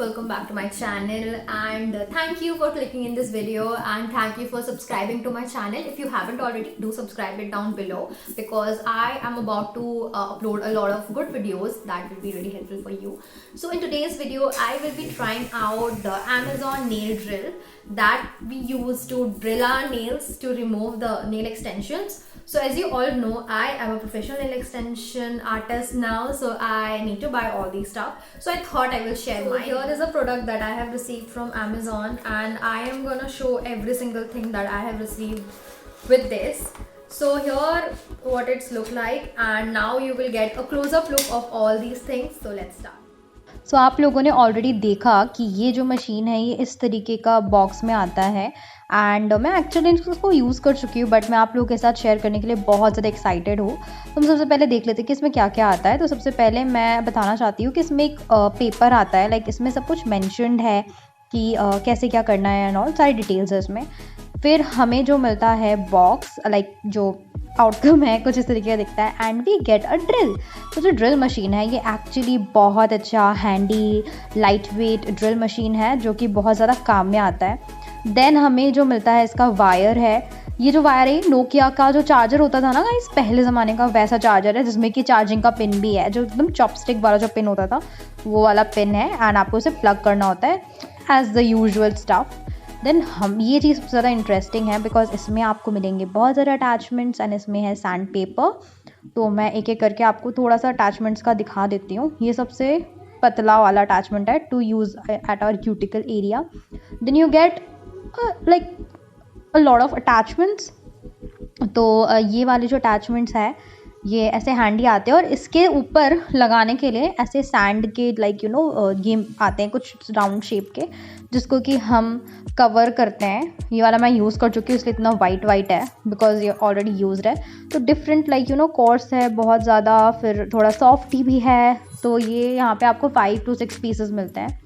welcome back to my channel, and thank you for clicking in this video, and thank you for subscribing to my channel. If you haven't already, do subscribe it down below, because I am about to upload a lot of good videos that will be really helpful for you. So in today's video I will be trying out the Amazon nail drill that we use to drill our nails to remove the nail extensions. So as you all know, I am a professional nail extension artist now, so I need to buy all these stuff. So I thought I will share mine. Here is a product that I have received from Amazon, and I am gonna show every single thing that I have received with this. So here what it's look like, and now you will get a close-up look of all these things. So let's start. सो आप लोगों ने already देखा कि ये जो machine है ये इस तरीके का बॉक्स में आता है एंड मैं एक्चुअली इसको यूज़ कर चुकी हूँ, बट मैं आप लोगों के साथ शेयर करने के लिए बहुत ज़्यादा एक्साइटेड हूँ। तो हम सबसे पहले देख लेते हैं कि इसमें क्या क्या आता है। तो सबसे पहले मैं बताना चाहती हूँ कि इसमें एक पेपर आता है, लाइक इसमें सब कुछ मैंशनड है कि कैसे क्या करना है एंड ऑल, सारी डिटेल्स है इसमें। फिर हमें जो मिलता है बॉक्स, लाइक जो आउटकम है कुछ इस तरीके का दिखता है, and we get a drill. तो जो ड्रिल मशीन है ये एक्चुअली बहुत अच्छा handy light weight drill machine है जो कि बहुत ज़्यादा काम में आता है। देन हमें जो मिलता है इसका वायर है। ये जो वायर है नोकिया का जो चार्जर होता था ना गाइस, पहले ज़माने का वैसा चार्जर है जिसमें कि चार्जिंग का पिन भी है, जो एकदम चॉपस्टिक वाला जो पिन होता था वो वाला पिन है, एंड आपको उसे प्लग करना होता है as the usual stuff. Then हम ये चीज़ सबसे ज़्यादा इंटरेस्टिंग है बिकॉज इसमें आपको मिलेंगे बहुत ज़्यादा अटैचमेंट्स एंड इसमें है सैंड पेपर। तो मैं एक एक करके आपको थोड़ा सा अटैचमेंट्स का दिखा देती हूँ। ये सबसे पतला वाला अटैचमेंट है to use at our cuticle area. Then you get like a lot of attachments. तो ये वाले जो अटैचमेंट्स है ये ऐसे हैंडी आते हैं, और इसके ऊपर लगाने के लिए ऐसे सैंड के लाइक ये आते हैं कुछ राउंड शेप के, जिसको कि हम कवर करते हैं। ये वाला मैं यूज़ कर चुकी हूँ इसलिए इतना वाइट है बिकॉज ये ऑलरेडी यूज्ड है। तो डिफरेंट लाइक कोर्स है बहुत ज़्यादा, फिर थोड़ा सॉफ्टी भी है। तो ये यहाँ पे आपको 5 to 6 पीसेस मिलते हैं।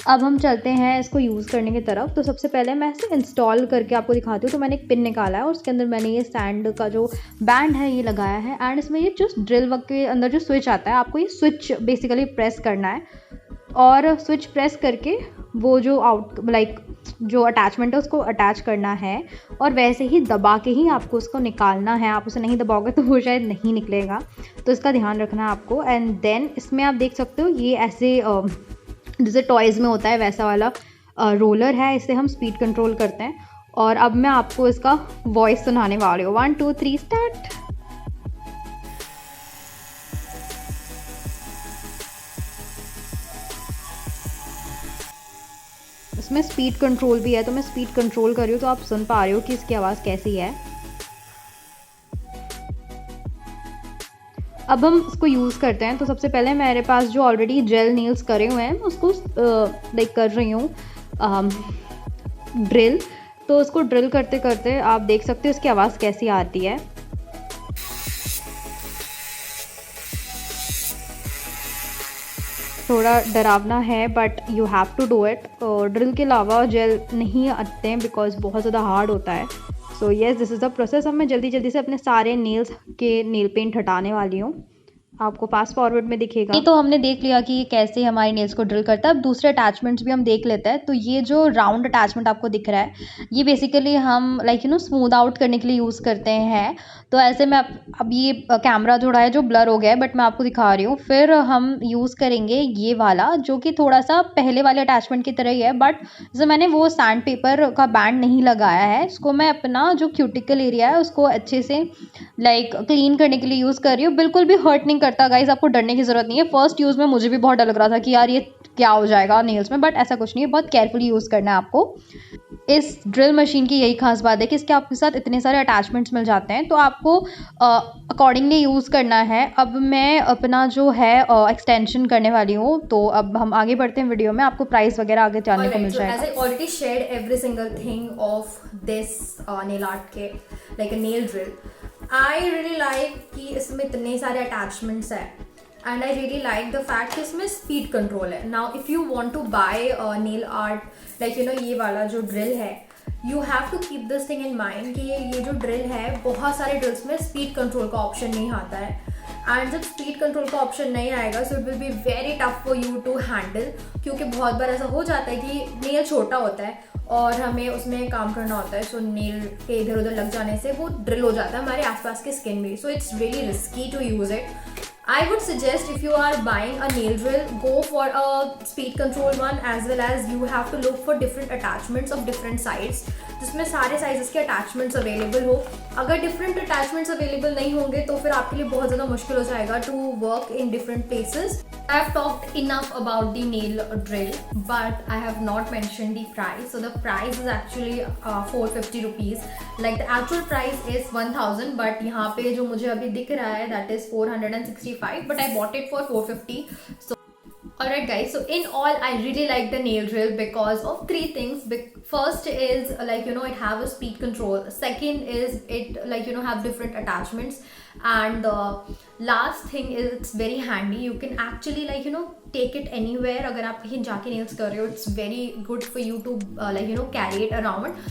अब हम चलते हैं इसको यूज़ करने की तरफ। तो सबसे पहले मैं इसे इंस्टॉल करके आपको दिखाती हूँ। तो मैंने एक पिन निकाला है और उसके अंदर मैंने ये सैंड का जो बैंड है ये लगाया है, एंड इसमें ये जो ड्रिल वर्क के अंदर जो स्विच आता है, आपको ये स्विच बेसिकली प्रेस करना है, और स्विच प्रेस करके वो जो जो अटैचमेंट है उसको अटैच करना है, और वैसे ही दबा के ही आपको उसको निकालना है। आप उसे नहीं दबाओगे तो वो शायद नहीं निकलेगा, तो इसका ध्यान रखना है आपको। एंड देन इसमें आप देख सकते हो ये ऐसे जैसे टॉयज़ में होता है वैसा वाला रोलर है, इसे हम स्पीड कंट्रोल करते हैं। और अब मैं आपको इसका वॉइस सुनाने वाली हूँ। 1 2 3 स्टार्ट। इसमें स्पीड कंट्रोल भी है, तो मैं स्पीड कंट्रोल कर रही हूँ, तो आप सुन पा रहे हो कि इसकी आवाज़ कैसी है। अब हम इसको यूज़ करते हैं। तो सबसे पहले मेरे पास जो ऑलरेडी जेल नेल्स करे हुए हैं उसको लाइक कर रही हूँ ड्रिल। तो उसको ड्रिल करते करते आप देख सकते हो इसकी आवाज़ कैसी आती है। थोड़ा डरावना है but you have to do it. Drill के अलावा जेल नहीं आते हैं बिकॉज बहुत ज़्यादा हार्ड होता है। So yes, this is the process. अब मैं जल्दी से अपने सारे नेल्स के नेल पेंट हटाने वाली हूँ। आपको फास्ट फॉरवर्ड में दिखेगा। ये तो हमने देख लिया कि ये कैसे हमारे नेल्स को ड्रिल करता है। अब दूसरे अटैचमेंट्स भी हम देख लेते हैं। तो ये जो राउंड अटैचमेंट आपको दिख रहा है ये बेसिकली हम स्मूथ आउट करने के लिए यूज़ करते हैं। तो ऐसे में अब ये कैमरा थोड़ा है जो ब्लर हो गया है, बट मैं आपको दिखा रही हूँ। फिर हम यूज़ करेंगे ये वाला जो कि थोड़ा सा पहले वाले अटैचमेंट की तरह ही है, बट जैसे मैंने वो सैंड पेपर का बैंड नहीं लगाया है, इसको मैं अपना जो क्यूटिकल एरिया है उसको अच्छे से क्लीन करने के लिए यूज़ कर रही हूँ। बिल्कुल भी हर्ट नहीं करता गाइस, आपको डरने की ज़रूरत नहीं है। फर्स्ट यूज़ में मुझे भी बहुत डर लग रहा था कि यार ये क्या हो जाएगा नेल्स में, बट ऐसा कुछ नहीं है। बहुत केयरफुली यूज़ करना है आपको। इस ड्रिल मशीन की यही खास बात है कि इसके आपके साथ इतने सारे अटैचमेंट्स मिल जाते हैं, तो आपको अकॉर्डिंगली यूज़ करना है। अब मैं अपना जो है एक्सटेंशन करने वाली हूँ। तो अब हम आगे बढ़ते हैं वीडियो में, आपको प्राइस वगैरह आगे जानने को मिल जाएगा। As I already shared every single thing of this nail art kit, like a nail drill. I really like कि इसमें इतने सारे अटैचमेंट्स है, and I really like the fact कि इसमें स्पीड कंट्रोल है। Now if you want to buy nail art ये वाला जो ड्रिल है, you have to keep this thing in mind कि ये जो ड्रिल है, बहुत सारे ड्रिल्स में स्पीड कंट्रोल का ऑप्शन नहीं आता है। एंड जब स्पीड कंट्रोल का ऑप्शन नहीं आएगा so it will be very tough for you to handle, क्योंकि बहुत बार ऐसा हो जाता है कि नेल छोटा होता है और हमें उसमें काम करना होता है, सो नेल के इधर उधर लग जाने से वो ड्रिल हो जाता है हमारे आसपास के स्किन में, so it's really risky to use it. I would suggest if you are buying a nail drill, go for a speed control one, as well as you have to look for different attachments of different size, जिसमें सारे sizes के attachments available हो. अगर different attachments available नहीं होंगे तो फिर आपके लिए बहुत ज़्यादा मुश्किल हो जाएगा to work in different places. I have talked enough about the nail drill, but I have not mentioned the price. So the price is actually 450 rupees. Like the actual price is 1000, but यहाँ पे जो मुझे अभी दिख रहा है that is 465, but I bought it for 450. So alright guys, so in all I really like the nail drill because of three things. First is like it have a speed control. Second is it have different attachments, and the last thing is it's very handy. You can actually take it anywhere. अगर आप कहीं जाके nails कर रहे हो, it's very good for you to carry it around.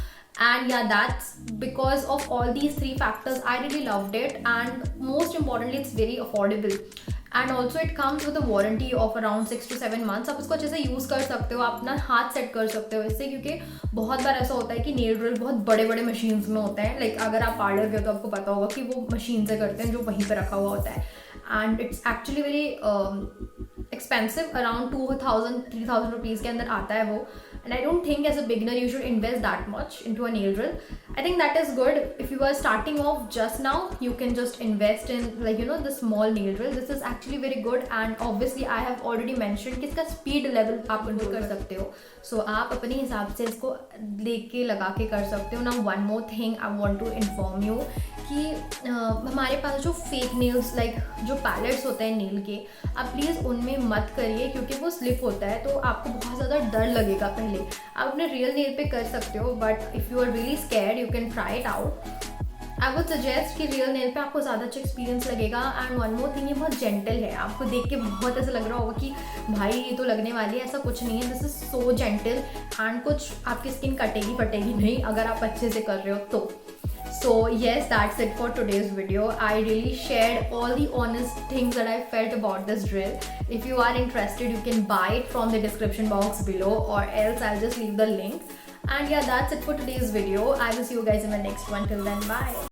And yeah, that's because of all these three factors I really loved it, and most importantly it's very affordable. And also it comes with a warranty of around 6 to 7 months. आप इसको अच्छे से use कर सकते हो, आप अपना हाथ सेट कर सकते हो इससे, क्योंकि बहुत बार ऐसा होता है कि नेल ड्रिल बहुत बड़े बड़े मशीन्स में होते हैं. लाइक अगर आप पार्लर गए तो आपको पता होगा कि वो मशीन से करते हैं जो वहीं पर रखा हुआ होता है, and it's actually very expensive. Around 2000-3000 rupees के अंदर आता है वो. And I don't think as a beginner you should invest that much into a nail drill. I think that is good. If you are starting off just now, you can just invest in the small nail drill. This is actually very good, and obviously I have already mentioned कि इसका speed level आप control कर सकते हो. So आप अपने हिसाब से इसको देख के लगा के कर सकते हो. Now one more thing I want to inform you कि हमारे पास जो फेक नेल्स जो पैलेट्स होते हैं नेल के, आप प्लीज़ उनमें मत करिए, क्योंकि वो स्लिप होता है तो आपको बहुत ज़्यादा डर लगेगा. पहले आप अपने रियल नेल पे कर सकते हो, but if you are really scared you can try it out. I would suggest कि रियल नेल पे आपको ज़्यादा अच्छा एक्सपीरियंस लगेगा. एंड वन मोर थिंग, ये बहुत जेंटल है. आपको देख के बहुत ऐसा लग रहा होगा कि भाई ये तो लगने वाली है, ऐसा कुछ नहीं है. This is so gentle, and कुछ आपकी स्किन कटेगी फटेगी नहीं अगर आप अच्छे से कर रहे हो तो. So yes, that's it for today's video. I really shared all the honest things that I felt about this drill. If you are interested, you can buy it from the description box below, or else I'll just leave the link. And yeah, that's it for today's video. I will see you guys in the next one. Till then, bye.